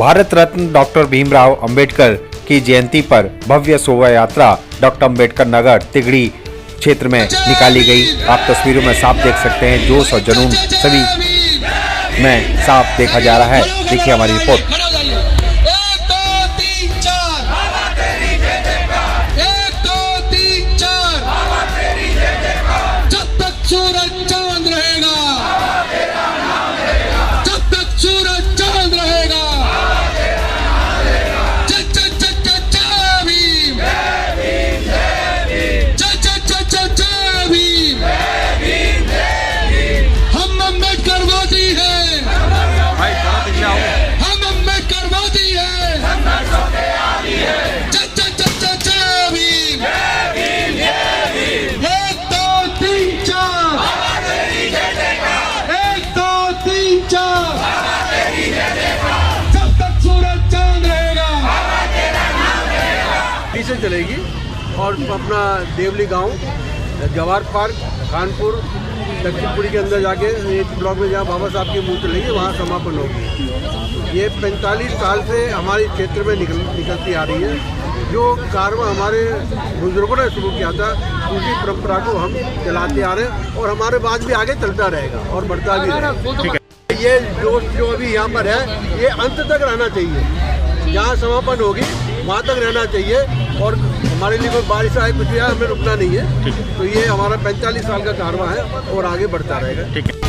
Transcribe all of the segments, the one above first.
Bharat Ratna doctor Bhimrao Ambedkar की जयंती पर भव्य शोभा यात्रा डॉक्टर अंबेडकर नगर तिगड़ी क्षेत्र में निकाली गई। आप तस्वीरों में साफ देख सकते हैं, जोश और जुनून सभी में साफ देखा जा रहा है। देखिए हमारी रिपोर्ट। से चलेगी और अपना देवली गांव, जवाहर पार्क, खानपुर, दक्षिणपुरी के अंदर जाके एक ब्लॉक में जहाँ बाबा साहब की मूर्ति चलेगी वहाँ समापन होगी। ये 45 साल से हमारे क्षेत्र में निकलती आ रही है। जो कारवा हमारे बुजुर्गों ने शुरू किया था उसी परंपरा को हम चलाते आ रहे हैं और हमारे बाद भी आगे चलता रहेगा और बढ़ता भी रहेगा। ये जो अभी यहाँ पर है ये अंत तक रहना चाहिए। जहाँ समापन होगी वहाँ तक रहना चाहिए और हमारे लिए कोई बारिश आए कुछ आए हमें रुकना नहीं है। तो ये हमारा 45 साल का कारवां है और आगे बढ़ता रहेगा। ठीक है।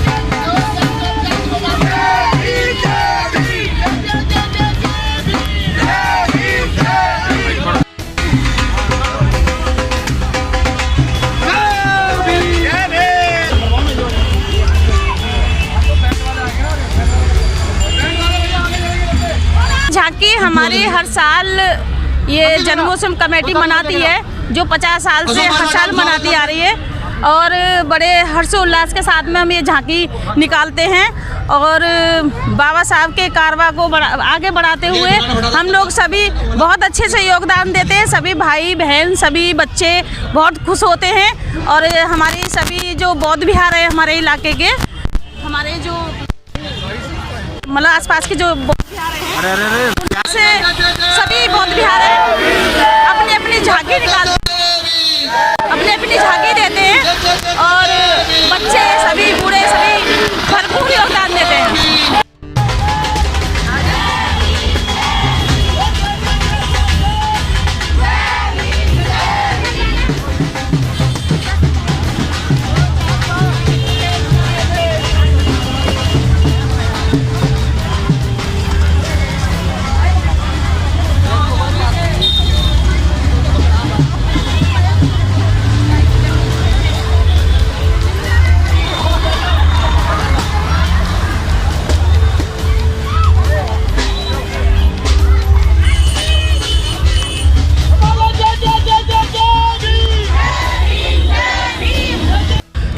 झांकी हमारी हर साल ये जन्मोत्सव कमेटी मनाती है, जो 50 साल से हर साल मनाती आ रही है और बड़े हर्षोल्लास के साथ में हम ये झांकी निकालते हैं और बाबा साहब के कारवा को आगे बढ़ाते हुए हम लोग सभी बहुत अच्छे से योगदान देते हैं। सभी भाई बहन सभी बच्चे बहुत खुश होते हैं और हमारी सभी जो बौद्ध विहार है हमारे इलाके के, हमारे जो मतलब आसपास के जो बौद्ध विहार हैं से सभी बौद्ध विहार अपनी अपनी झांकी निकालते हैं, अपनी झांकी देते हैं और बच्चे सभी बूढ़े सभी भरपूर योगदान देते हैं।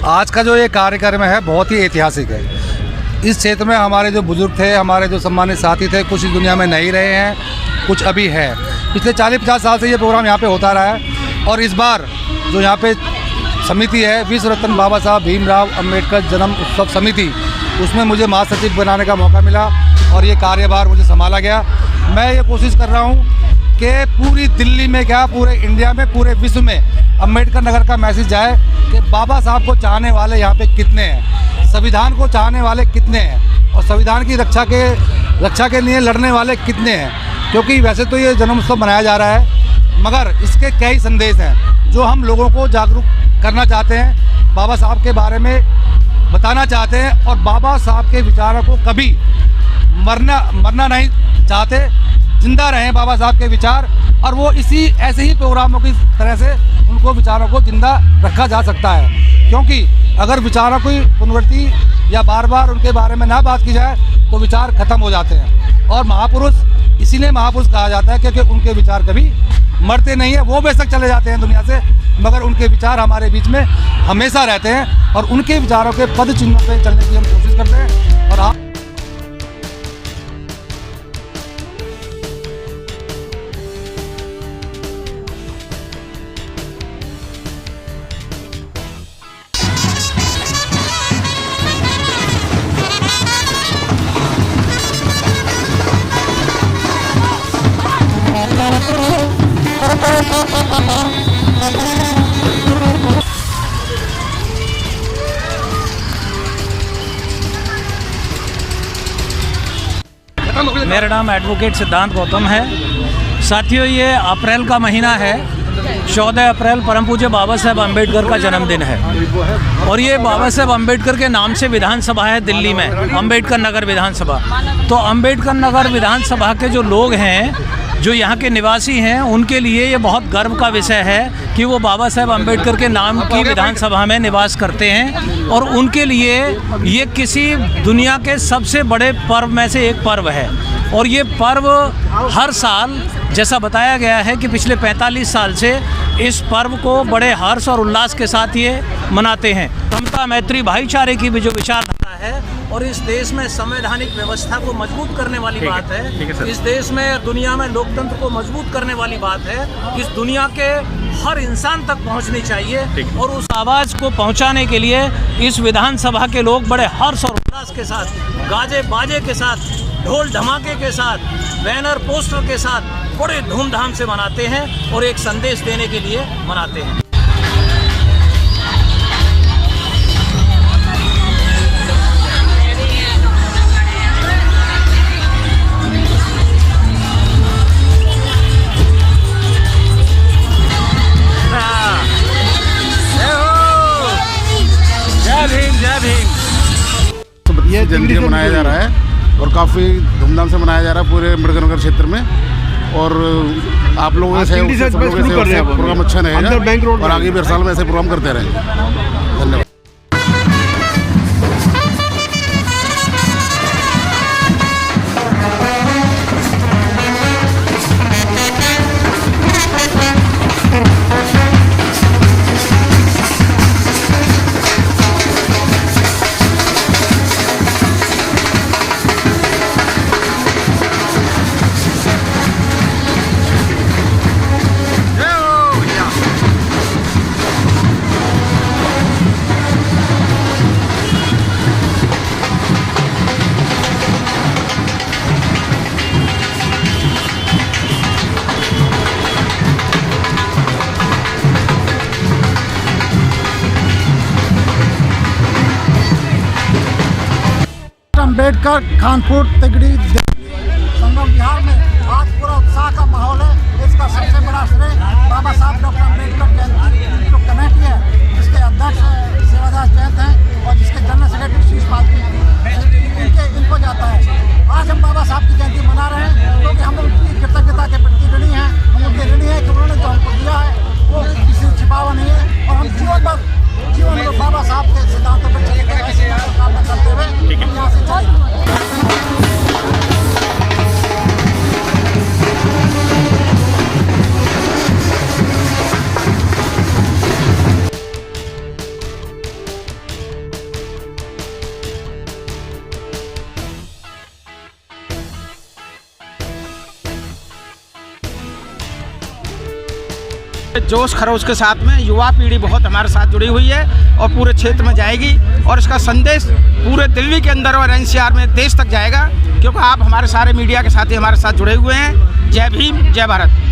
आज का जो ये कार्यक्रम है बहुत ही ऐतिहासिक है। इस क्षेत्र में हमारे जो बुजुर्ग थे, हमारे जो सम्मानित साथी थे, कुछ इस दुनिया में नहीं रहे हैं, कुछ अभी है। पिछले 40-50 साल से ये प्रोग्राम यहाँ पे होता रहा है और इस बार जो यहाँ पे समिति है विश्व रत्न बाबा साहब भीमराव अंबेडकर जन्म उत्सव समिति, उसमें मुझे महासचिव बनाने का मौका मिला और ये कार्यभार मुझे संभाला गया। मैं ये कोशिश कर रहा हूँ कि पूरी दिल्ली में क्या पूरे इंडिया में पूरे विश्व में अंबेडकर नगर का मैसेज जाए कि बाबा साहब को चाहने वाले यहाँ पे कितने हैं, संविधान को चाहने वाले कितने हैं और संविधान की रक्षा के लिए लड़ने वाले कितने हैं। क्योंकि वैसे तो ये जन्म उत्सव मनाया जा रहा है मगर इसके कई संदेश हैं जो हम लोगों को जागरूक करना चाहते हैं, बाबा साहब के बारे में बताना चाहते हैं और बाबा साहब के विचारों को कभी मरना नहीं चाहते, जिंदा रहें बाबा साहब के विचार और वो ऐसे ही प्रोग्रामों की तरह से उनको विचारों को जिंदा रखा जा सकता है। क्योंकि अगर विचारों की पुनरावृत्ति या बार बार उनके बारे में ना बात की जाए तो विचार खत्म हो जाते हैं और महापुरुष इसीलिए महापुरुष कहा जाता है क्योंकि उनके विचार कभी मरते नहीं है। वो बेशक चले जाते हैं दुनिया से मगर उनके विचार हमारे बीच में हमेशा रहते हैं और उनके विचारों के पद चिन्हों पर चलने की हम कोशिश करते हैं। और आप मेरा नाम एडवोकेट सिद्धांत गौतम है। साथियों, ये अप्रैल का महीना है। 14 अप्रैल परम पूज्य बाबा साहेब अम्बेडकर का जन्मदिन है और ये बाबा साहेब अम्बेडकर के नाम से विधानसभा है दिल्ली में, अम्बेडकर नगर विधानसभा। तो अम्बेडकर नगर विधानसभा के जो लोग हैं, जो यहाँ के निवासी हैं, उनके लिए ये बहुत गर्व का विषय है कि वो बाबा साहेब अम्बेडकर के नाम की विधानसभा में निवास करते हैं और उनके लिए ये किसी दुनिया के सबसे बड़े पर्व में से एक पर्व है। और ये पर्व हर साल, जैसा बताया गया है कि पिछले 45 साल से इस पर्व को बड़े हर्ष और उल्लास के साथ ये मनाते हैं। समता, मैत्री, भाईचारे की भी जो विचारधारा है और इस देश में संवैधानिक व्यवस्था को मजबूत करने वाली बात है, इस देश में, दुनिया में लोकतंत्र को मजबूत करने वाली बात है, इस दुनिया के हर इंसान तक पहुंचनी चाहिए। और उस आवाज़ को पहुंचाने के लिए इस विधानसभा के लोग बड़े हर्ष और उल्लास के साथ, गाजे बाजे के साथ, ढोल धमाके के साथ, बैनर पोस्टर के साथ बड़े धूमधाम से मनाते हैं और एक संदेश देने के लिए मनाते हैं। ये जन्मदिन मनाया जा रहा है और काफ़ी धूमधाम से मनाया जा रहा है पूरे अम्बेडकर नगर क्षेत्र में। और आप लोगों के प्रोग्राम अच्छा रहेगा और आगे भी हर साल में ऐसे प्रोग्राम करते रहेंगे। धन्यवाद। अम्बेडकर कानपुर तिगड़ी संगम विहार में आज पूरा उत्साह का माहौल है। इसका सबसे बड़ा श्रेय बाबा साहब डॉक्टर अम्बेडकर जयंती जो कमेटी है, जिसके अध्यक्ष सेवादास जयंत हैं और जिसके जनरल सेक्रेटरी शीश पालकी, इनको जाता है। आज हम बाबा साहब की जयंती मना रहे हैं क्योंकि हम उनकी कृतज्ञता के प्रति ऋणी हैं। हम उनके ऋणी हैं कि उन्होंने जो हमको दिया है वो किसी से छिपावा नहीं है और हम जीवन में बाबा साहब के सिद्धांतों पर चलेंगे, ऐसी कामना करते हुए यहाँ से चलेंगे। जोश खरोश के साथ में युवा पीढ़ी बहुत हमारे साथ जुड़ी हुई है और पूरे क्षेत्र में जाएगी और इसका संदेश पूरे दिल्ली के अंदर और एनसीआर में देश तक जाएगा, क्योंकि आप हमारे सारे मीडिया के साथी हमारे साथ जुड़े हुए हैं। जय भीम, जय भारत।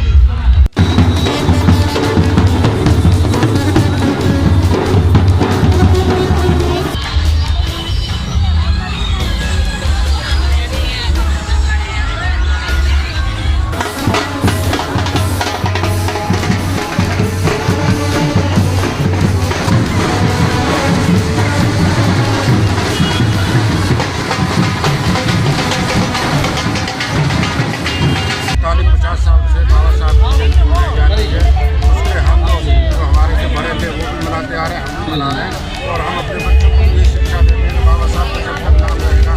और हम अपने बच्चों को ये शिक्षा देते हैं कि बाबा साहब का जब तक नाम रहेगा,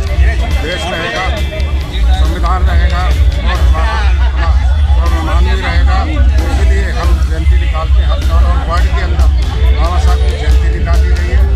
देश रहेगा, संविधान रहेगा और हमारा मानवीय रहेगा। इसीलिए हम जयंती निकालते हैं हर साल और वर्ल्ड के अंदर बाबा साहब की जयंती निकाली गई है।